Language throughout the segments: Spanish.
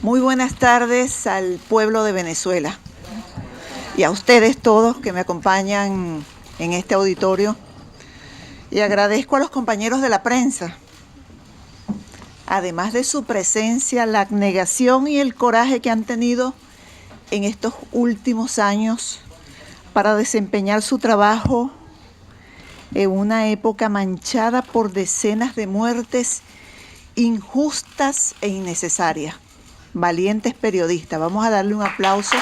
Muy buenas tardes al pueblo de Venezuela y a ustedes todos que me acompañan en este auditorio. Y agradezco a los compañeros de la prensa, además de su presencia, la abnegación y el coraje que han tenido en estos últimos años para desempeñar su trabajo en una época manchada por decenas de muertes injustas e innecesarias. Valientes periodistas. Vamos a darle un aplauso.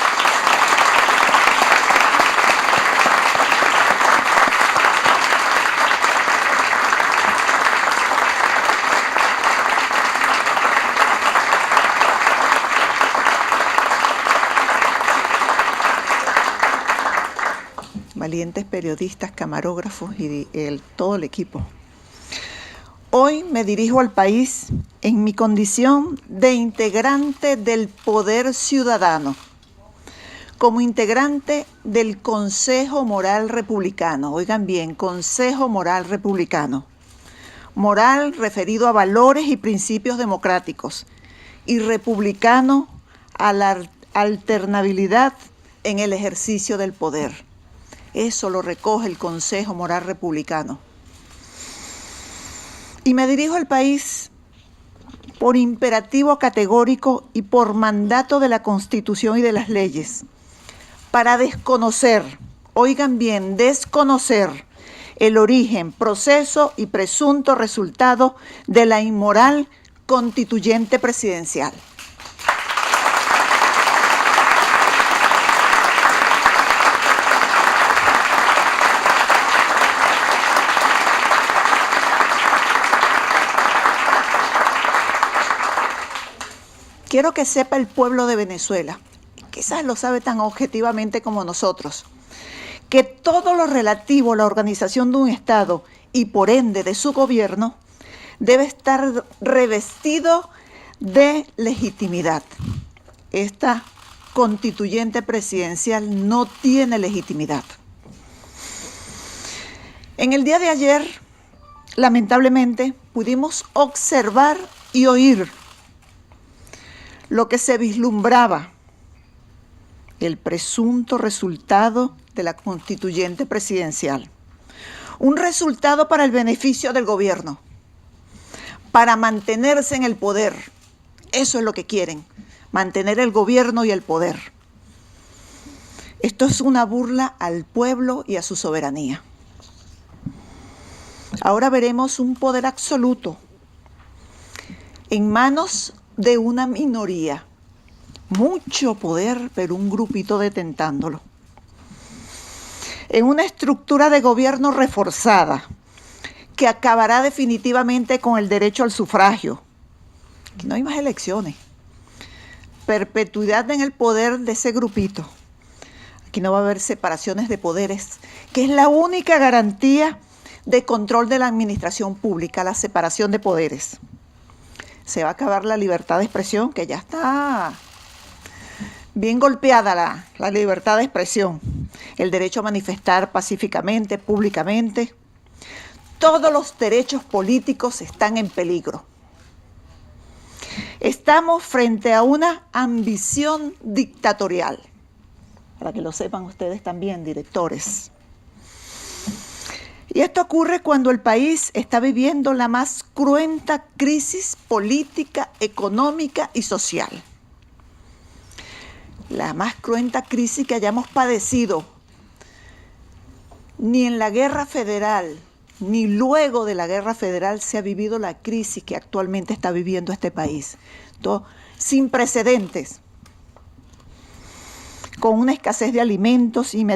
Valientes periodistas, camarógrafos y todo el equipo. Hoy me dirijo al país en mi condición de integrante del Poder Ciudadano, como integrante del Consejo Moral Republicano. Oigan bien, Consejo Moral Republicano. Moral referido a valores y principios democráticos y republicano a la alternabilidad en el ejercicio del poder. Eso lo recoge el Consejo Moral Republicano. Y me dirijo al país por imperativo categórico y por mandato de la Constitución y de las leyes, para desconocer, oigan bien, desconocer el origen, proceso y presunto resultado de la inmoral constituyente presidencial. Quiero que sepa el pueblo de Venezuela, quizás lo sabe tan objetivamente como nosotros, que todo lo relativo a la organización de un Estado y por ende de su gobierno debe estar revestido de legitimidad. Esta constituyente presidencial no tiene legitimidad. En el día de ayer, lamentablemente, pudimos observar y oír lo que se vislumbraba, el presunto resultado de la constituyente presidencial. Un resultado para el beneficio del gobierno, para mantenerse en el poder. Eso es lo que quieren, mantener el gobierno y el poder. Esto es una burla al pueblo y a su soberanía. Ahora veremos un poder absoluto en manos de una minoría. Mucho poder, pero un grupito detentándolo. En una estructura de gobierno reforzada que acabará definitivamente con el derecho al sufragio. Aquí no hay más elecciones. Perpetuidad en el poder de ese grupito. Aquí no va a haber separaciones de poderes, que es la única garantía de control de la administración pública, la separación de poderes. Se va a acabar la libertad de expresión, que ya está bien golpeada la libertad de expresión. El derecho a manifestar pacíficamente, públicamente. Todos los derechos políticos están en peligro. Estamos frente a una ambición dictatorial. Para que lo sepan ustedes también, directores. Y esto ocurre cuando el país está viviendo la más cruenta crisis política, económica y social. La más cruenta crisis que hayamos padecido. Ni en la guerra federal, ni luego de la guerra federal se ha vivido la crisis que actualmente está viviendo este país. Todo sin precedentes. Con una escasez de alimentos y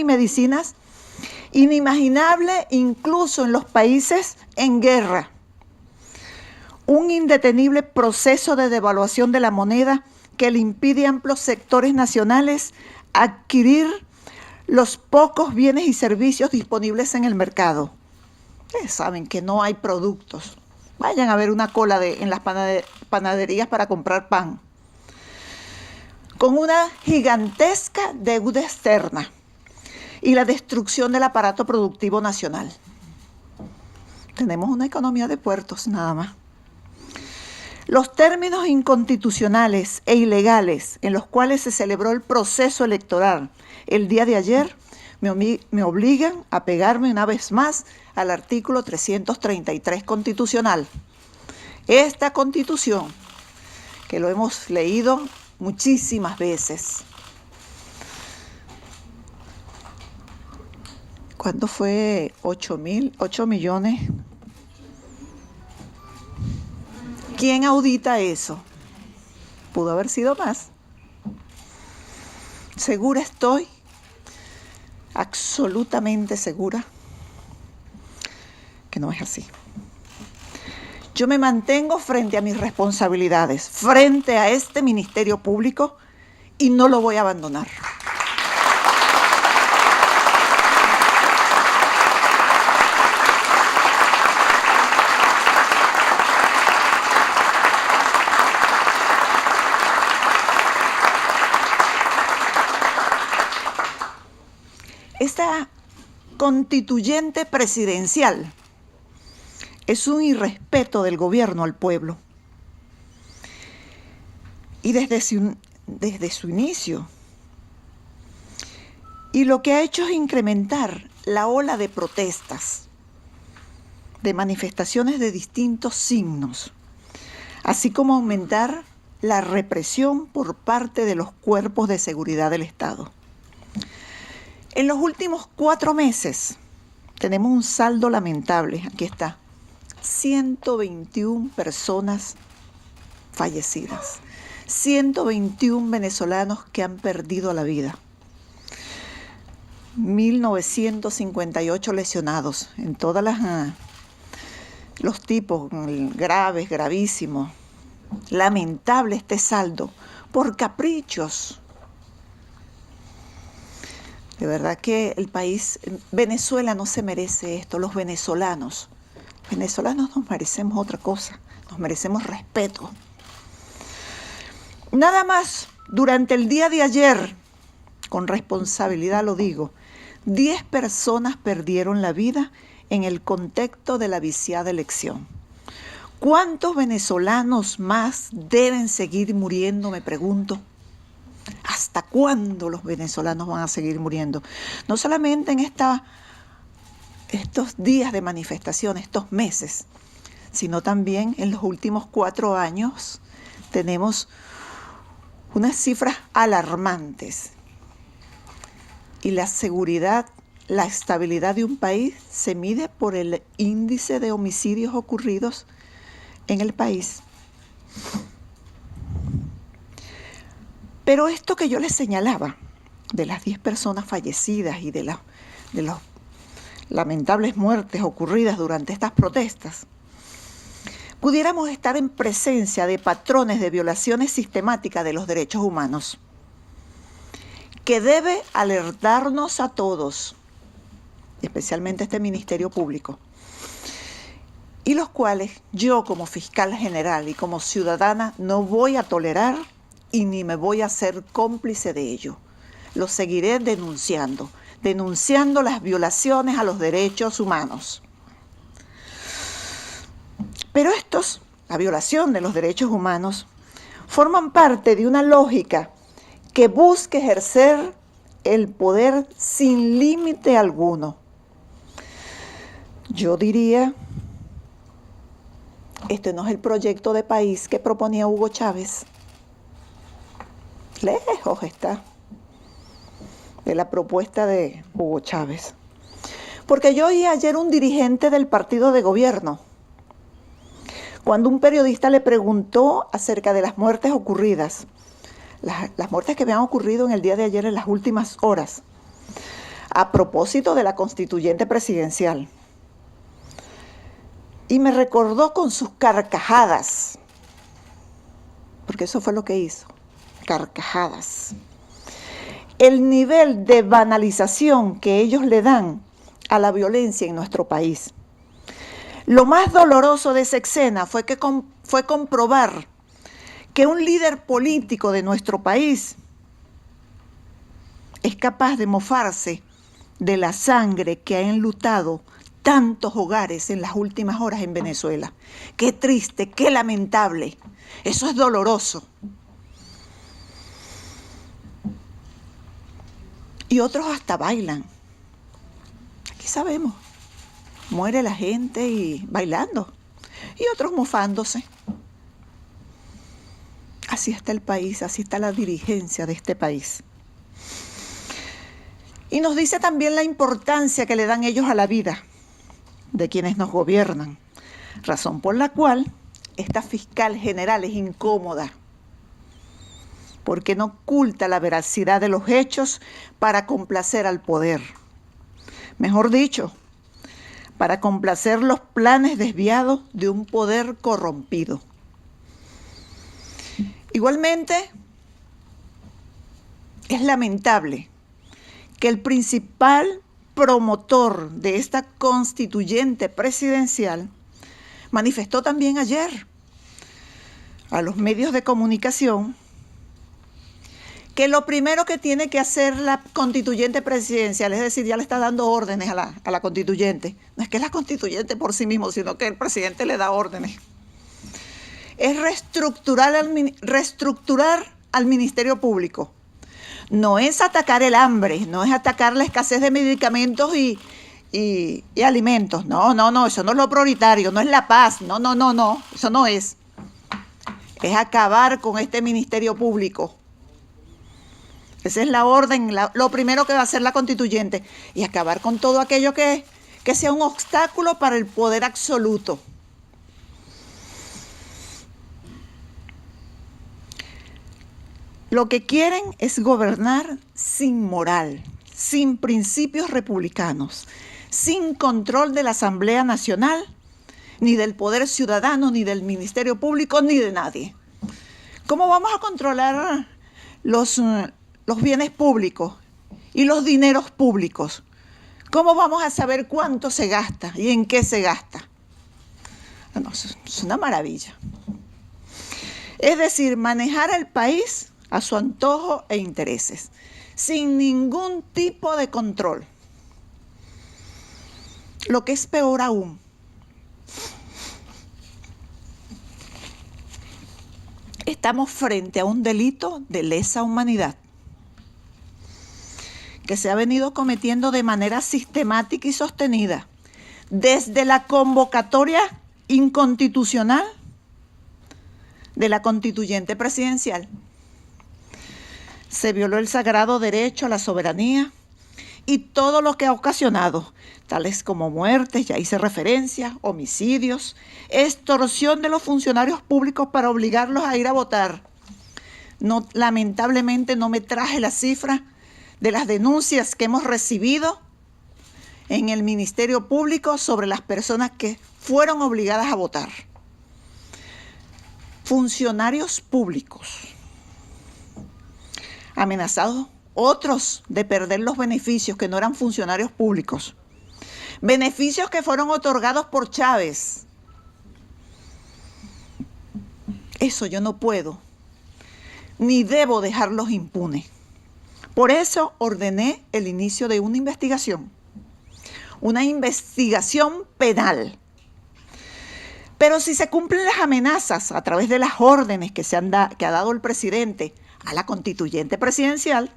medicinas inimaginable incluso en los países en guerra. Un indetenible proceso de devaluación de la moneda que le impide a amplios sectores nacionales adquirir los pocos bienes y servicios disponibles en el mercado. Ustedes saben que no hay productos. Vayan a ver una cola en las panaderías para comprar pan. Con una gigantesca deuda externa y la destrucción del aparato productivo nacional. Tenemos una economía de puertos nada más. Los términos inconstitucionales e ilegales en los cuales se celebró el proceso electoral el día de ayer me obligan a pegarme una vez más al artículo 333 constitucional. Esta Constitución, que lo hemos leído muchísimas veces. ¿Cuánto fue? 8 millones. ¿Quién audita eso? Pudo haber sido más. Segura estoy, absolutamente segura, que no es así. Yo me mantengo frente a mis responsabilidades, frente a este Ministerio Público, y no lo voy a abandonar. Esta constituyente presidencial es un irrespeto del gobierno al pueblo. Y desde su inicio. Y lo que ha hecho es incrementar la ola de protestas, de manifestaciones de distintos signos, así como aumentar la represión por parte de los cuerpos de seguridad del Estado. En los últimos 4 meses tenemos un saldo lamentable, aquí está, 121 personas fallecidas, 121 venezolanos que han perdido la vida, 1.958 lesionados en todas los tipos, graves, gravísimos. Lamentable este saldo por caprichos. De verdad que el país, Venezuela no se merece esto, los venezolanos nos merecemos otra cosa, nos merecemos respeto. Nada más, durante el día de ayer, con responsabilidad lo digo, 10 personas perdieron la vida en el contexto de la viciada elección. ¿Cuántos venezolanos más deben seguir muriendo, me pregunto? ¿Hasta cuándo los venezolanos van a seguir muriendo? No solamente en estos días de manifestación, estos meses, sino también en los últimos 4 años tenemos unas cifras alarmantes. Y la seguridad, la estabilidad de un país se mide por el índice de homicidios ocurridos en el país. Pero esto que yo les señalaba, de las 10 personas fallecidas y de las lamentables muertes ocurridas durante estas protestas, pudiéramos estar en presencia de patrones de violaciones sistemáticas de los derechos humanos, que debe alertarnos a todos, especialmente a este Ministerio Público, y los cuales yo como fiscal general y como ciudadana no voy a tolerar y ni me voy a ser cómplice de ello. Lo seguiré denunciando las violaciones a los derechos humanos. Pero la violación de los derechos humanos, forman parte de una lógica que busca ejercer el poder sin límite alguno. Yo diría, este no es el proyecto de país que proponía Hugo Chávez. Lejos está de la propuesta de Hugo Chávez. Porque yo oí ayer un dirigente del partido de gobierno, cuando un periodista le preguntó acerca de las muertes ocurridas, las muertes que habían ocurrido en el día de ayer en las últimas horas, a propósito de la constituyente presidencial. Y me recordó con sus carcajadas, porque eso fue lo que hizo, carcajadas, el nivel de banalización que ellos le dan a la violencia en nuestro país. Lo más doloroso de esa escena fue comprobar que un líder político de nuestro país es capaz de mofarse de la sangre que ha enlutado tantos hogares en las últimas horas en Venezuela. Qué triste, qué lamentable. Eso es doloroso. Y otros hasta bailan. Aquí sabemos, muere la gente y bailando. Y otros mofándose. Así está el país, así está la dirigencia de este país. Y nos dice también la importancia que le dan ellos a la vida de quienes nos gobiernan, razón por la cual esta fiscal general es incómoda, porque no oculta la veracidad de los hechos para complacer al poder. Mejor dicho, para complacer los planes desviados de un poder corrompido. Igualmente, es lamentable que el principal promotor de esta constituyente presidencial manifestó también ayer a los medios de comunicación que lo primero que tiene que hacer la constituyente presidencial, es decir, ya le está dando órdenes a la constituyente, no es que es la constituyente por sí mismo, sino que el presidente le da órdenes, es reestructurar al Ministerio Público. No es atacar el hambre, no es atacar la escasez de medicamentos y alimentos. No, eso no es lo prioritario, no es la paz. No, eso no es. Es acabar con este Ministerio Público. Esa es la orden, lo primero que va a hacer la constituyente. Y acabar con todo aquello que sea un obstáculo para el poder absoluto. Lo que quieren es gobernar sin moral, sin principios republicanos, sin control de la Asamblea Nacional, ni del Poder Ciudadano, ni del Ministerio Público, ni de nadie. ¿Cómo vamos a controlar los bienes públicos y los dineros públicos? ¿Cómo vamos a saber cuánto se gasta y en qué se gasta? No, es una maravilla. Es decir, manejar el país a su antojo e intereses, sin ningún tipo de control. Lo que es peor aún, estamos frente a un delito de lesa humanidad que se ha venido cometiendo de manera sistemática y sostenida desde la convocatoria inconstitucional de la constituyente presidencial. Se violó el sagrado derecho a la soberanía y todo lo que ha ocasionado, tales como muertes, ya hice referencia, homicidios, extorsión de los funcionarios públicos para obligarlos a ir a votar. No, lamentablemente no me traje la cifra de las denuncias que hemos recibido en el Ministerio Público sobre las personas que fueron obligadas a votar. Funcionarios públicos amenazados, otros de perder los beneficios que no eran funcionarios públicos. Beneficios que fueron otorgados por Chávez. Eso yo no puedo, ni debo dejarlos impunes. Por eso ordené el inicio de una investigación penal. Pero si se cumplen las amenazas a través de las órdenes que ha dado el presidente a la constituyente presidencial,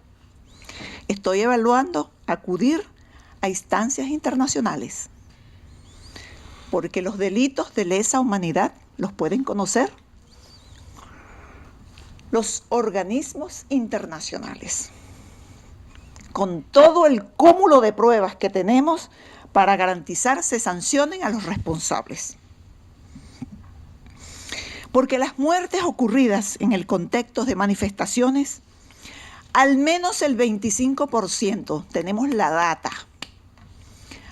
estoy evaluando acudir a instancias internacionales, porque los delitos de lesa humanidad los pueden conocer los organismos internacionales, con todo el cúmulo de pruebas que tenemos para garantizar se sancionen a los responsables. Porque las muertes ocurridas en el contexto de manifestaciones, al menos el 25%, tenemos la data,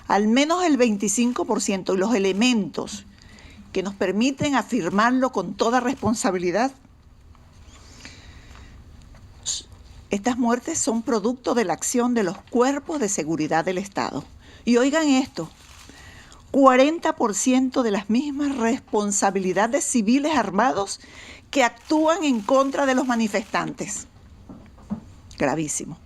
al menos el 25% y los elementos que nos permiten afirmarlo con toda responsabilidad, estas muertes son producto de la acción de los cuerpos de seguridad del Estado. Y oigan esto, 40% de las mismas responsabilidades de civiles armados que actúan en contra de los manifestantes. Gravísimo.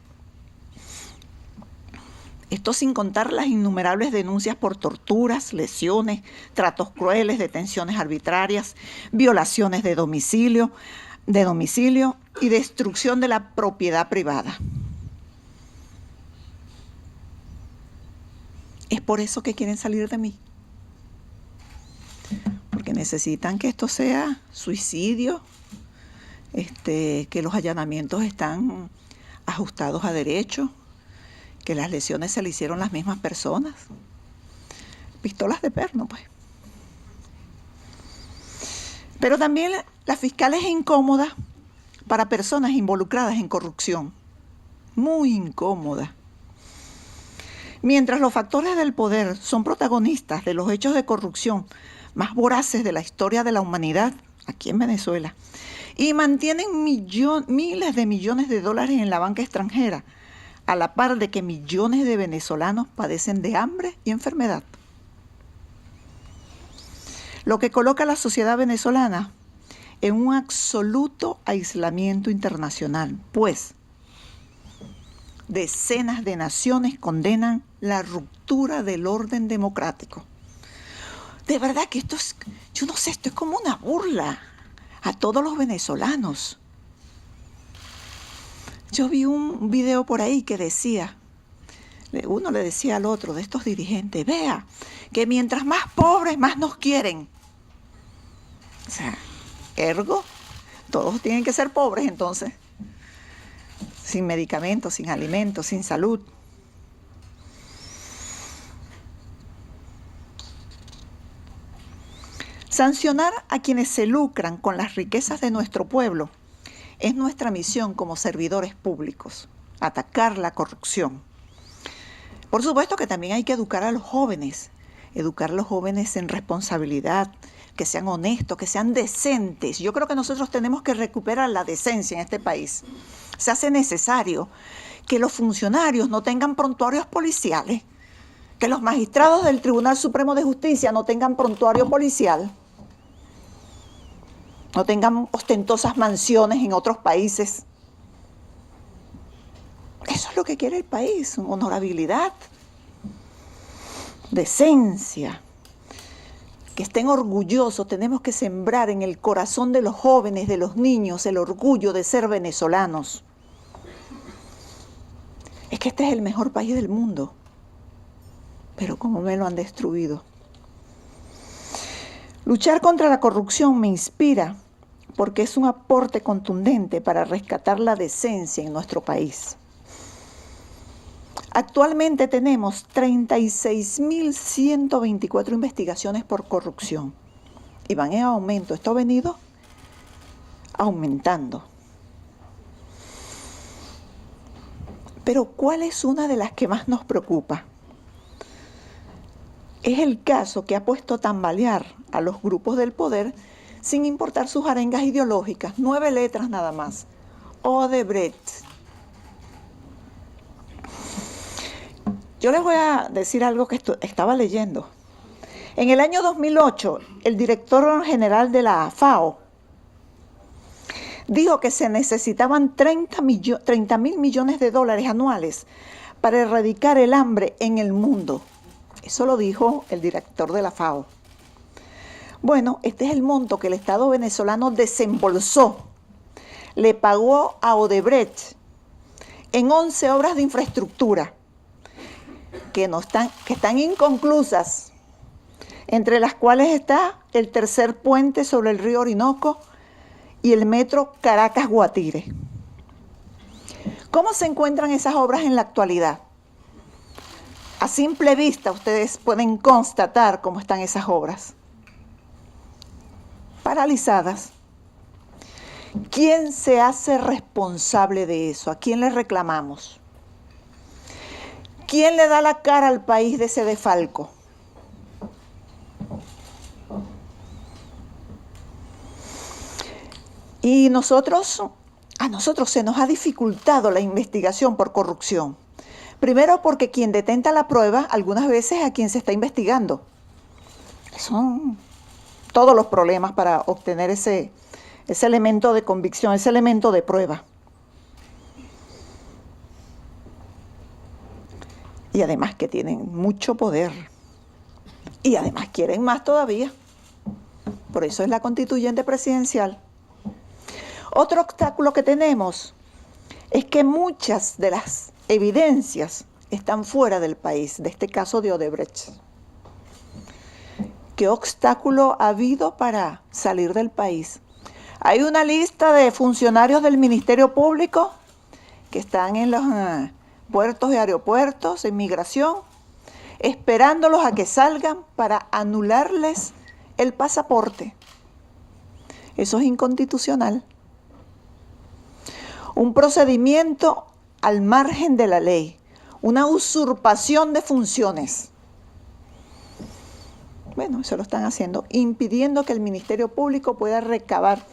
Esto sin contar las innumerables denuncias por torturas, lesiones, tratos crueles, detenciones arbitrarias, violaciones de domicilio y destrucción de la propiedad privada. Es por eso que quieren salir de mí. Porque necesitan que esto sea suicidio, que los allanamientos están ajustados a derecho, que las lesiones se le hicieron las mismas personas. Pistolas de perno, pues. Pero también la fiscal es incómoda para personas involucradas en corrupción. Muy incómoda. Mientras los factores del poder son protagonistas de los hechos de corrupción más voraces de la historia de la humanidad, aquí en Venezuela, y mantienen miles de millones de dólares en la banca extranjera, a la par de que millones de venezolanos padecen de hambre y enfermedad. Lo que coloca a la sociedad venezolana en un absoluto aislamiento internacional, pues decenas de naciones condenan la ruptura del orden democrático. De verdad que esto es, yo no sé, esto es como una burla a todos los venezolanos. Yo vi un video por ahí que decía, uno le decía al otro de estos dirigentes, vea, que mientras más pobres, más nos quieren. O sea, ergo, todos tienen que ser pobres entonces, sin medicamentos, sin alimentos, sin salud. Sancionar a quienes se lucran con las riquezas de nuestro pueblo es nuestra misión como servidores públicos, atacar la corrupción. Por supuesto que también hay que educar a los jóvenes en responsabilidad, que sean honestos, que sean decentes. Yo creo que nosotros tenemos que recuperar la decencia en este país. Se hace necesario que los funcionarios no tengan prontuarios policiales, que los magistrados del Tribunal Supremo de Justicia no tengan prontuario policial, no tengan ostentosas mansiones en otros países. Eso es lo que quiere el país, honorabilidad, decencia, que estén orgullosos. Tenemos que sembrar en el corazón de los jóvenes, de los niños, el orgullo de ser venezolanos. Es que este es el mejor país del mundo, pero cómo me lo han destruido. Luchar contra la corrupción me inspira porque es un aporte contundente para rescatar la decencia en nuestro país. Actualmente tenemos 36.124 investigaciones por corrupción y van en aumento. Esto ha venido aumentando. Pero ¿cuál es una de las que más nos preocupa? Es el caso que ha puesto a tambalear a los grupos del poder sin importar sus arengas ideológicas. 9 letras nada más. Odebrecht. Yo les voy a decir algo que estaba leyendo. En el año 2008, el director general de la FAO dijo que se necesitaban 30.000 millones de dólares anuales para erradicar el hambre en el mundo. Eso lo dijo el director de la FAO. Bueno, este es el monto que el Estado venezolano desembolsó, le pagó a Odebrecht en 11 obras de infraestructura que están inconclusas, entre las cuales está el tercer puente sobre el río Orinoco y el metro Caracas-Guatire. ¿Cómo se encuentran esas obras en la actualidad? A simple vista ustedes pueden constatar cómo están esas obras. Paralizadas. ¿Quién se hace responsable de eso? ¿A quién le reclamamos? ¿Quién le da la cara al país de ese desfalco? Y a nosotros se nos ha dificultado la investigación por corrupción. Primero porque quien detenta la prueba algunas veces es a quien se está investigando. Son todos los problemas para obtener ese elemento de convicción, ese elemento de prueba. Y además que tienen mucho poder. Y además quieren más todavía. Por eso es la constituyente presidencial. Otro obstáculo que tenemos es que muchas de las evidencias están fuera del país, de este caso de Odebrecht. ¿Qué obstáculo ha habido para salir del país? Hay una lista de funcionarios del Ministerio Público que están en los puertos y aeropuertos, en migración, esperándolos a que salgan para anularles el pasaporte. Eso es inconstitucional. Un procedimiento al margen de la ley, una usurpación de funciones. Bueno, eso lo están haciendo, impidiendo que el Ministerio Público pueda recabar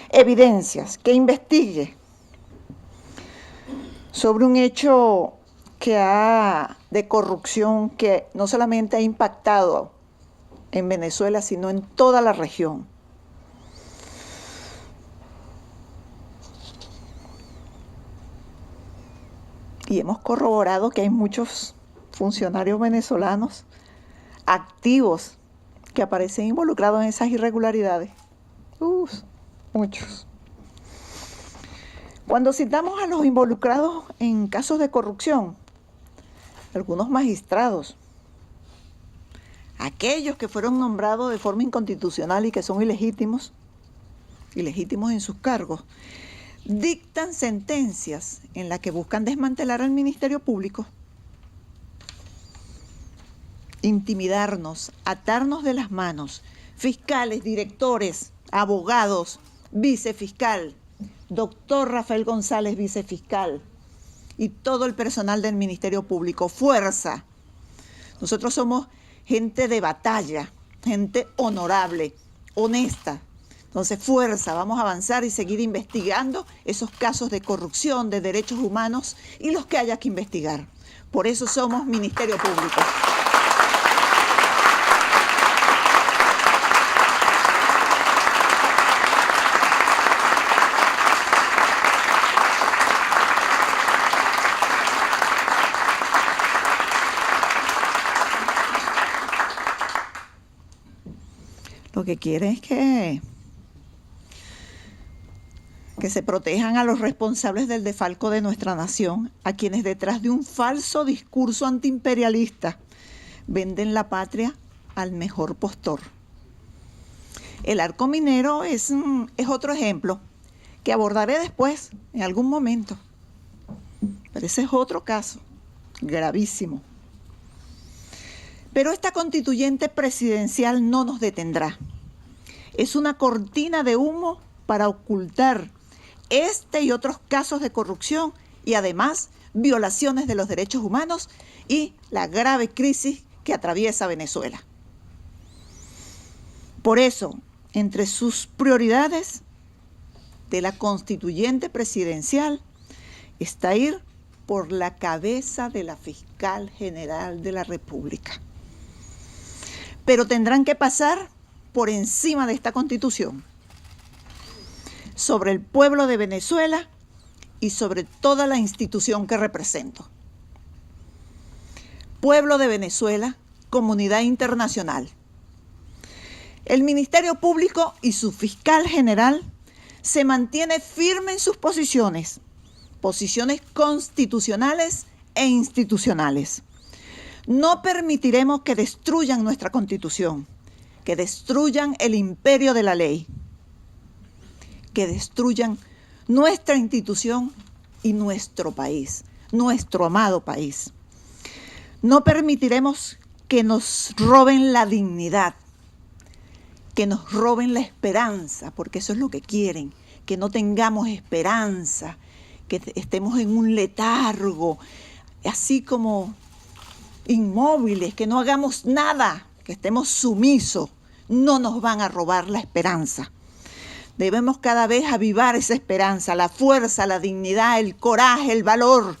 evidencias, que investigue sobre un hecho de corrupción que no solamente ha impactado en Venezuela, sino en toda la región. Y hemos corroborado que hay muchos funcionarios venezolanos activos que aparecen involucrados en esas irregularidades. Muchos. Cuando citamos a los involucrados en casos de corrupción, algunos magistrados, aquellos que fueron nombrados de forma inconstitucional y que son ilegítimos en sus cargos, dictan sentencias en las que buscan desmantelar al Ministerio Público, intimidarnos, atarnos de las manos, fiscales, directores, abogados, vicefiscal, doctor Rafael González, vicefiscal, y todo el personal del Ministerio Público. Fuerza. Nosotros somos gente de batalla, gente honorable, honesta. Entonces, fuerza, vamos a avanzar y seguir investigando esos casos de corrupción, de derechos humanos y los que haya que investigar. Por eso somos Ministerio Público. Lo que quiere es que se protejan a los responsables del desfalco de nuestra nación, a quienes detrás de un falso discurso antiimperialista venden la patria al mejor postor. El arco minero es otro ejemplo que abordaré después, en algún momento. Pero ese es otro caso gravísimo. Pero esta constituyente presidencial no nos detendrá. Es una cortina de humo para ocultar este y otros casos de corrupción y además violaciones de los derechos humanos y la grave crisis que atraviesa Venezuela. Por eso, entre sus prioridades de la constituyente presidencial está ir por la cabeza de la fiscal general de la República. Pero tendrán que pasar por encima de esta Constitución, sobre el pueblo de Venezuela y sobre toda la institución que represento. Pueblo de Venezuela, comunidad internacional. El Ministerio Público y su fiscal general se mantiene firme en sus posiciones constitucionales e institucionales. No permitiremos que destruyan nuestra Constitución, que destruyan el imperio de la ley, que destruyan nuestra institución y nuestro país, nuestro amado país. No permitiremos que nos roben la dignidad, que nos roben la esperanza, porque eso es lo que quieren, que no tengamos esperanza, que estemos en un letargo, así como inmóviles, que no hagamos nada, que estemos sumisos. No nos van a robar la esperanza. Debemos cada vez avivar esa esperanza, la fuerza, la dignidad, el coraje, el valor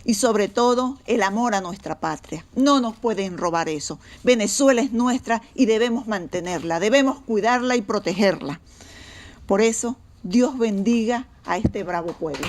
y sobre todo el amor a nuestra patria. No nos pueden robar eso. Venezuela es nuestra y debemos mantenerla, debemos cuidarla y protegerla. Por eso, Dios bendiga a este bravo pueblo.